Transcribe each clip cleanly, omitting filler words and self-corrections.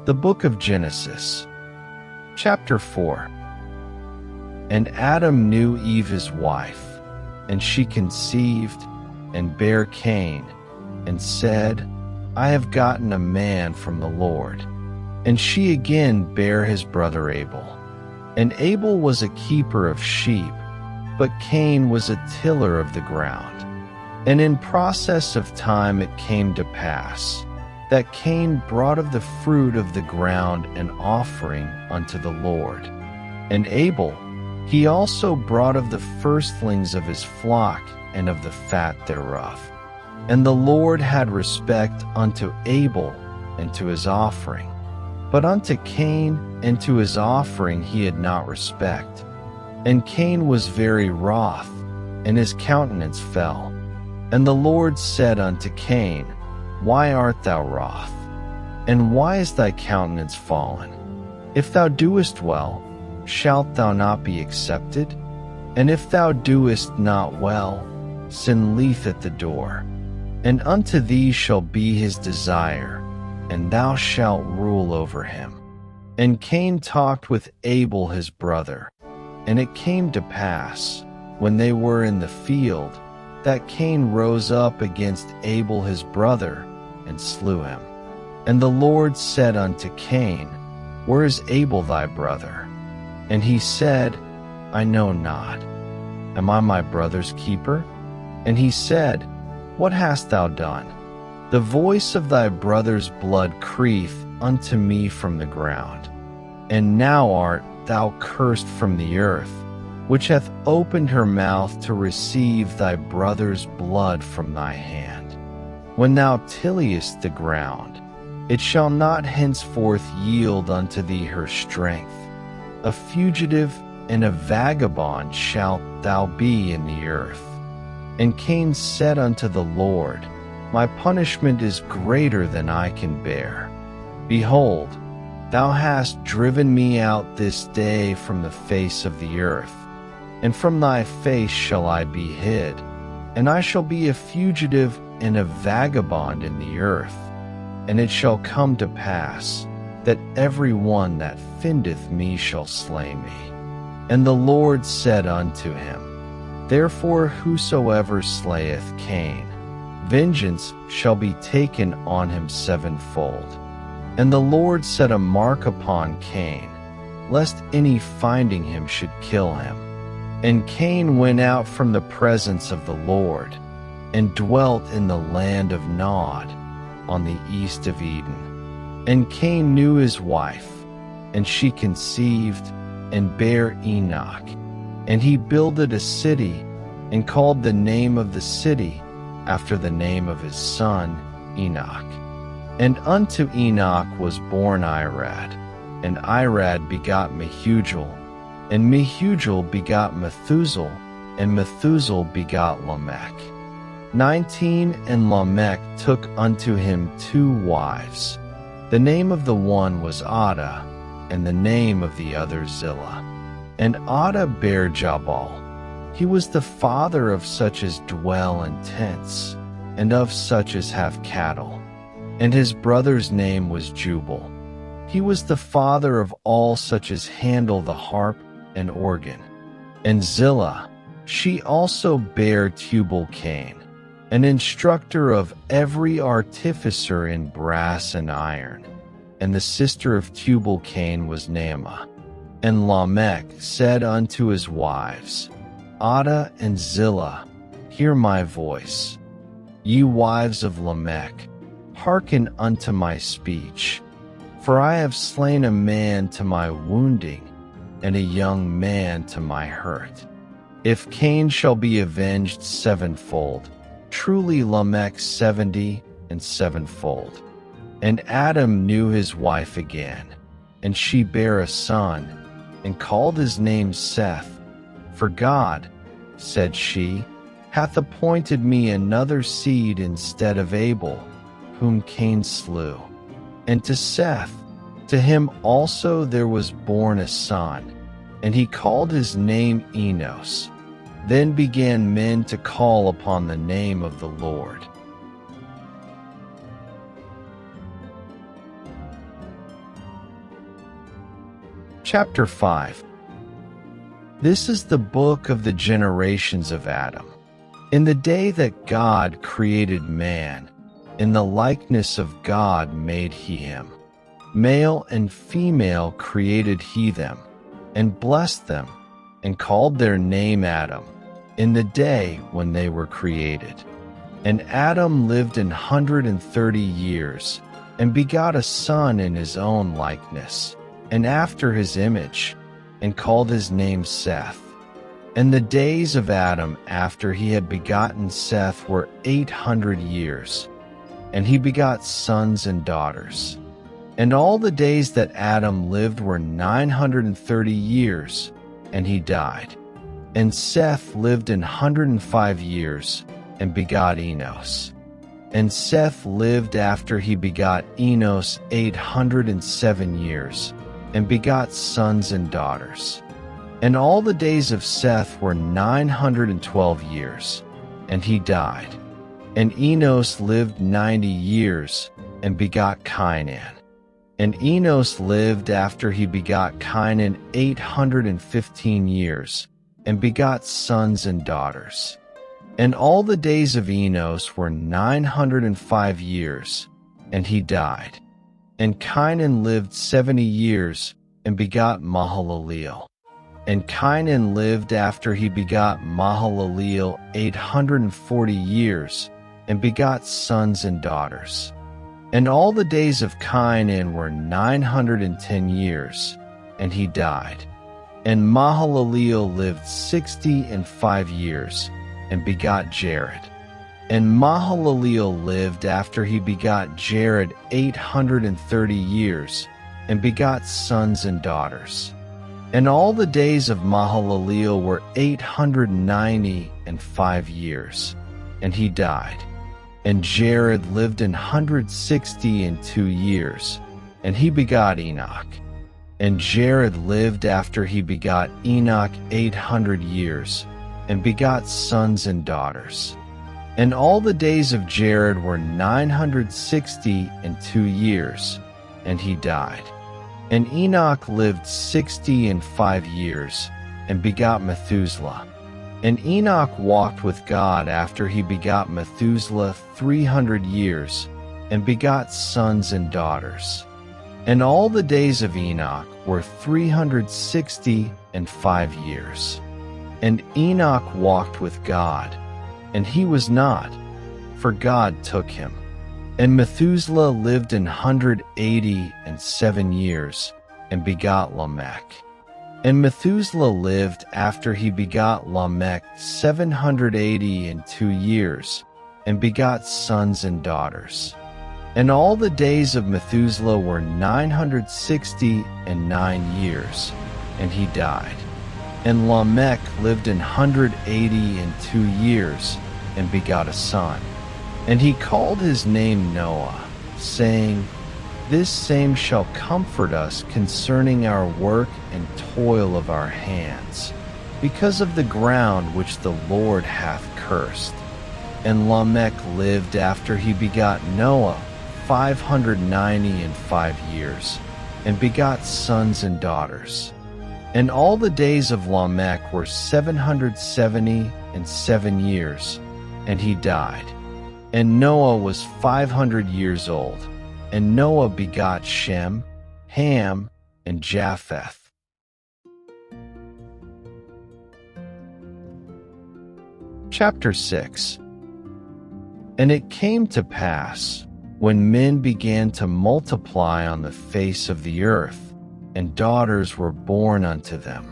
The Book of Genesis, Chapter 4. And Adam knew Eve his wife, and she conceived, and bare Cain, and said, I have gotten a man from the Lord. And she again bare his brother Abel. And Abel was a keeper of sheep, but Cain was a tiller of the ground. And in process of time it came to pass, that Cain brought of the fruit of the ground an offering unto the Lord. And Abel, he also brought of the firstlings of his flock and of the fat thereof. And the Lord had respect unto Abel and to his offering. But unto Cain and to his offering he had not respect. And Cain was very wroth, and his countenance fell. And the Lord said unto Cain, Why art thou wroth? And why is thy countenance fallen? If thou doest well, shalt thou not be accepted? And if thou doest not well, sin lieth at the door. And unto thee shall be his desire, and thou shalt rule over him. And Cain talked with Abel his brother. And it came to pass, when they were in the field, that Cain rose up against Abel his brother, and slew him. And the Lord said unto Cain, Where is Abel thy brother? And he said, I know not. Am I my brother's keeper? And he said, What hast thou done? The voice of thy brother's blood crieth unto me from the ground. And now art thou cursed from the earth, which hath opened her mouth to receive thy brother's blood from thy hand. When thou tillest the ground, it shall not henceforth yield unto thee her strength. A fugitive and a vagabond shalt thou be in the earth. And Cain said unto the Lord, My punishment is greater than I can bear. Behold, thou hast driven me out this day from the face of the earth, and from thy face shall I be hid, and I shall be a fugitive and a vagabond in the earth. And it shall come to pass, that every one that findeth me shall slay me. And the Lord said unto him, Therefore whosoever slayeth Cain, vengeance shall be taken on him sevenfold. And the Lord set a mark upon Cain, lest any finding him should kill him. And Cain went out from the presence of the Lord, and dwelt in the land of Nod, on the east of Eden. And Cain knew his wife, and she conceived, and bare Enoch. And he builded a city, and called the name of the city after the name of his son Enoch. And unto Enoch was born Irad, and Irad begot Mehujael, and Mehujael begot Methusael, and Methusael begot Lamech. 19 And Lamech took unto him 2 wives. The name of the one was Adah, and the name of the other Zillah. And Adah bare Jabal. He was the father of such as dwell in tents, and of such as have cattle. And his brother's name was Jubal. He was the father of all such as handle the harp and organ. And Zillah, she also bare Tubal-Cain, an instructor of every artificer in brass and iron. And the sister of Tubal-Cain was Naamah. And Lamech said unto his wives, Adah and Zillah, hear my voice. Ye wives of Lamech, hearken unto my speech. For I have slain a man to my wounding, and a young man to my hurt. If Cain shall be avenged sevenfold, truly Lamech 70 and sevenfold. And Adam knew his wife again, and she bare a son, and called his name Seth. For God, said she, hath appointed me another seed instead of Abel, whom Cain slew. And to Seth, to him also there was born a son, and he called his name Enos. Then began men to call upon the name of the Lord. Chapter 5. This is the book of the generations of Adam. In the day that God created man, in the likeness of God made he him. Male and female created he them, and blessed them, and called their name Adam, in the day when they were created. And Adam lived 130 years, and begot a son in his own likeness, and after his image, and called his name Seth. And the days of Adam after he had begotten Seth were 800 years, and he begot sons and daughters. And all the days that Adam lived were 930 years, and he died. And Seth lived 105 years, and begot Enos. And Seth lived after he begot Enos 807 years, and begot sons and daughters. And all the days of Seth were 912 years, and he died. And Enos lived 90 years, and begot Cainan. And Enos lived after he begot Cainan 815 years, and begot sons and daughters. And all the days of Enos were 905 years, and he died. And Cainan lived 70 years, and begot Mahalaleel. And Cainan lived after he begot Mahalaleel 840 years, and begot sons and daughters. And all the days of Cainan were 910 years, and he died. And Mahalaleel lived 65 years, and begot Jared. And Mahalaleel lived after he begot Jared 830 years, and begot sons and daughters. And all the days of Mahalaleel were 895 years, and he died. And Jared lived 162 years, and he begot Enoch. And Jared lived after he begot Enoch 800 years, and begot sons and daughters. And all the days of Jared were 962 years, and he died. And Enoch lived 65 years, and begot Methuselah. And Enoch walked with God after he begot Methuselah 300 years, and begot sons and daughters. And all the days of Enoch were 365 years. And Enoch walked with God, and he was not, for God took him. And Methuselah lived 187 years, and begot Lamech. And Methuselah lived after he begot Lamech 782 years, and begot sons and daughters. And all the days of Methuselah were 969 years, and he died. And Lamech lived 182 years, and begot a son. And he called his name Noah, saying, This same shall comfort us concerning our work and toil of our hands, because of the ground which the Lord hath cursed. And Lamech lived after he begot Noah 595 years, and begot sons and daughters. And all the days of Lamech were 777 years, and he died. And Noah was 500 years old, and Noah begot Shem, Ham, and Japheth. Chapter 6. And it came to pass, when men began to multiply on the face of the earth, and daughters were born unto them,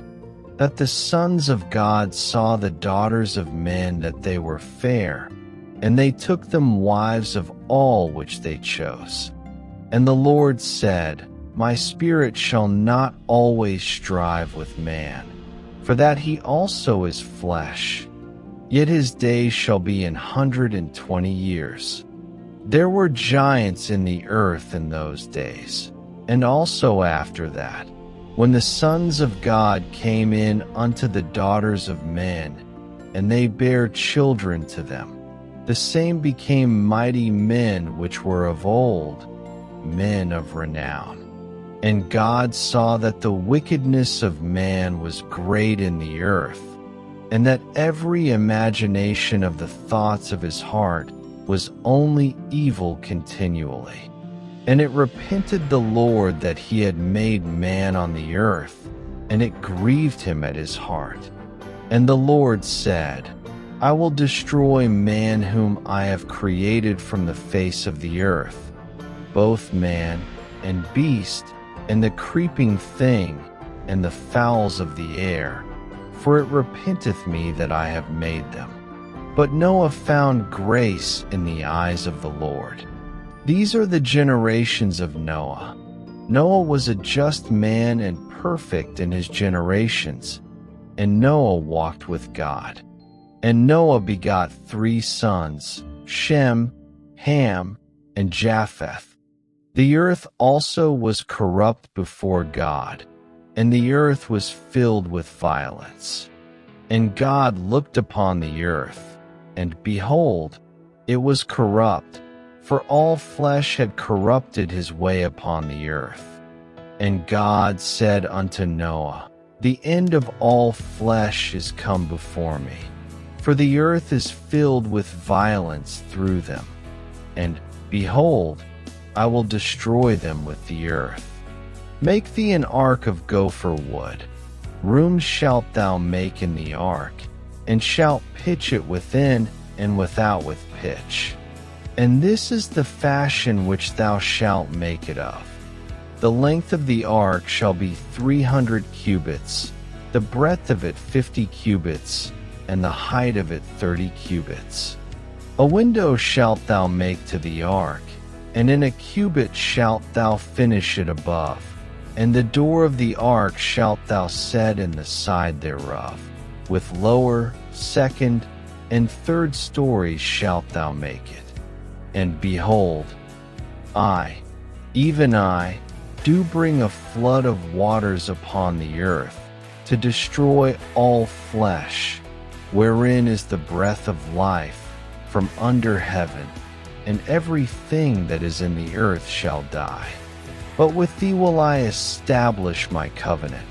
that the sons of God saw the daughters of men that they were fair, and they took them wives of all which they chose. And the Lord said, My spirit shall not always strive with man, for that he also is flesh, yet his days shall be 120 years. There were giants in the earth in those days, and also after that, when the sons of God came in unto the daughters of men, and they bare children to them. The same became mighty men which were of old, men of renown. And God saw that the wickedness of man was great in the earth, and that every imagination of the thoughts of his heart was only evil continually. And it repented the Lord that he had made man on the earth, and it grieved him at his heart. And the Lord said, I will destroy man whom I have created from the face of the earth, both man and beast, and the creeping thing, and the fowls of the air, for it repenteth me that I have made them. But Noah found grace in the eyes of the Lord. These are the generations of Noah. Noah was a just man and perfect in his generations, and Noah walked with God. And Noah begot 3 sons, Shem, Ham, and Japheth. The earth also was corrupt before God, and the earth was filled with violence. And God looked upon the earth, and behold, it was corrupt, for all flesh had corrupted his way upon the earth. And God said unto Noah, The end of all flesh is come before me, for the earth is filled with violence through them. And, behold, I will destroy them with the earth. Make thee an ark of gopher wood. Rooms shalt thou make in the ark, and shalt pitch it within and without with pitch. And this is the fashion which thou shalt make it of. The length of the ark shall be 300 cubits, the breadth of it 50 cubits, and the height of it 30 cubits. A window shalt thou make to the ark, and in a cubit shalt thou finish it above. And the door of the ark shalt thou set in the side thereof. With lower, second, and third stories shalt thou make it. And behold, I, even I, do bring a flood of waters upon the earth, to destroy all flesh, wherein is the breath of life, from under heaven, and everything that is in the earth shall die. But with thee will I establish my covenant,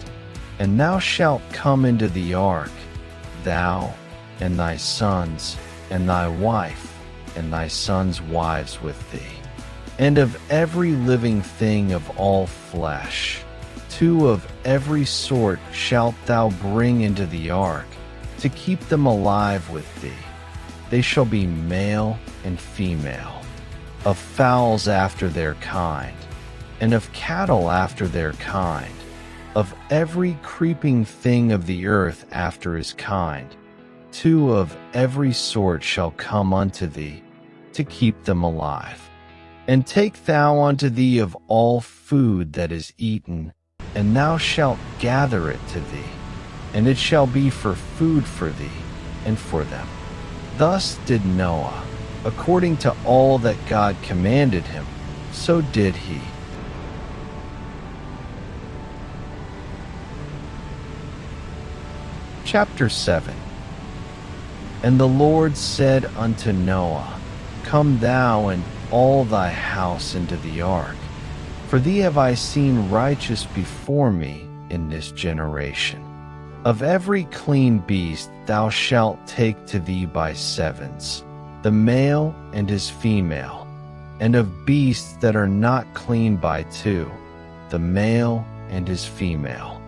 and thou shalt come into the ark, thou, and thy sons, and thy wife, and thy sons' wives with thee. And of every living thing of all flesh, 2 of every sort shalt thou bring into the ark, to keep them alive with thee. They shall be male and female, of fowls after their kind, and of cattle after their kind, of every creeping thing of the earth after his kind. 2 of every sort shall come unto thee, to keep them alive. And take thou unto thee of all food that is eaten, and thou shalt gather it to thee, and it shall be for food for thee, and for them. Thus did Noah, according to all that God commanded him, so did he. Chapter 7. And the Lord said unto Noah, Come thou and all thy house into the ark, for thee have I seen righteous before me in this generation. Of every clean beast thou shalt take to thee by 7s, the male and his female, and of beasts that are not clean by 2, the male and his female.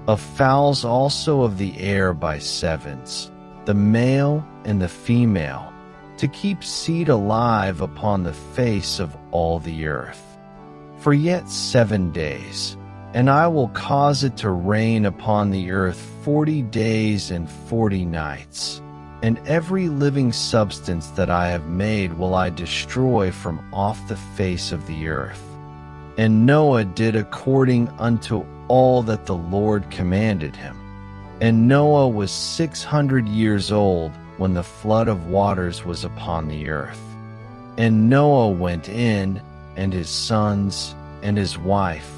Of fowls also of the air by 7s, the male and the female, to keep seed alive upon the face of all the earth. For yet 7 days, and I will cause it to rain upon the earth 40 days and 40 nights, and every living substance that I have made will I destroy from off the face of the earth. And Noah did according unto all that the Lord commanded him. And Noah was 600 years old when the flood of waters was upon the earth. And Noah went in, and his sons, and his wife,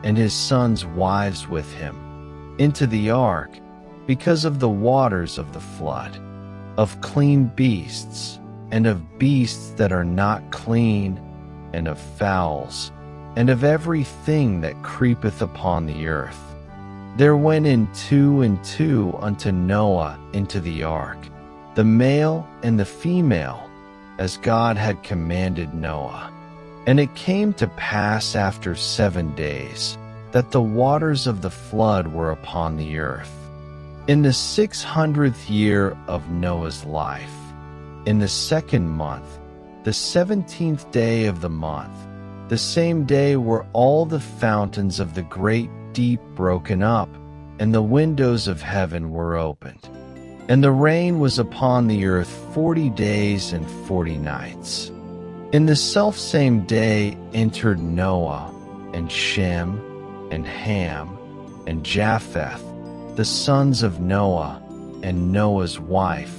and his sons' wives with him, into the ark, because of the waters of the flood, of clean beasts, and of beasts that are not clean, and of fowls, and of every thing that creepeth upon the earth. There went in 2 and 2 unto Noah into the ark, the male and the female, as God had commanded Noah. And it came to pass after 7 days, that the waters of the flood were upon the earth. In the 600th year of Noah's life, in the 2nd month, the 17th day of the month, the same day were all the fountains of the great deep broken up, and the windows of heaven were opened. And the rain was upon the earth 40 days and 40 nights. In the selfsame day entered Noah, and Shem, and Ham, and Japheth, the sons of Noah, and Noah's wife,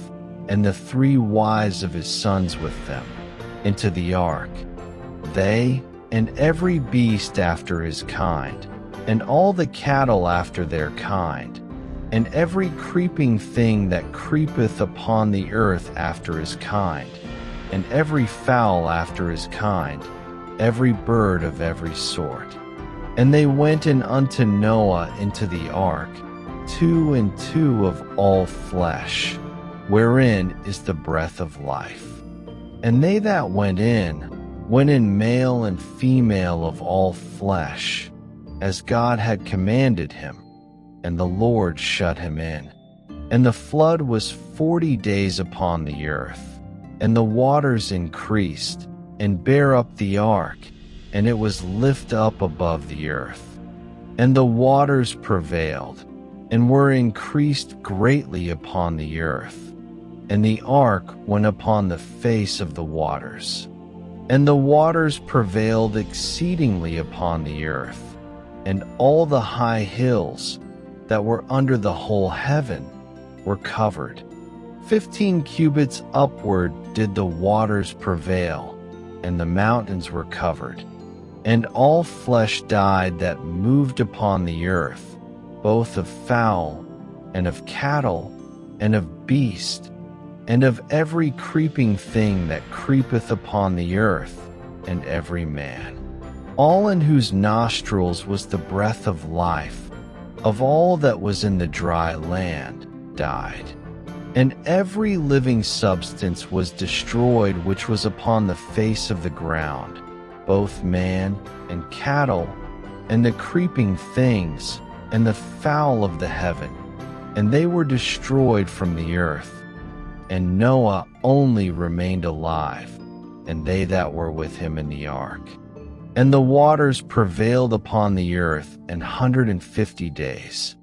and the 3 wives of his sons with them, into the ark, they and every beast after his kind, and all the cattle after their kind, and every creeping thing that creepeth upon the earth after his kind, and every fowl after his kind, every bird of every sort. And they went in unto Noah into the ark, 2 and 2 of all flesh, wherein is the breath of life. And they that went in male and female of all flesh, as God had commanded him, and the Lord shut him in. And the flood was 40 days upon the earth, and the waters increased, and bare up the ark, and it was lift up above the earth. And the waters prevailed, and were increased greatly upon the earth. And the ark went upon the face of the waters. And the waters prevailed exceedingly upon the earth, and all the high hills that were under the whole heaven were covered. 15 cubits upward did the waters prevail, and the mountains were covered. And all flesh died that moved upon the earth, both of fowl, and of cattle, and of beast, and of every creeping thing that creepeth upon the earth, and every man. All in whose nostrils was the breath of life, of all that was in the dry land, died. And every living substance was destroyed which was upon the face of the ground, both man and cattle, and the creeping things, and the fowl of the heaven, and they were destroyed from the earth. And Noah only remained alive, and they that were with him in the ark. And the waters prevailed upon the earth 150 days.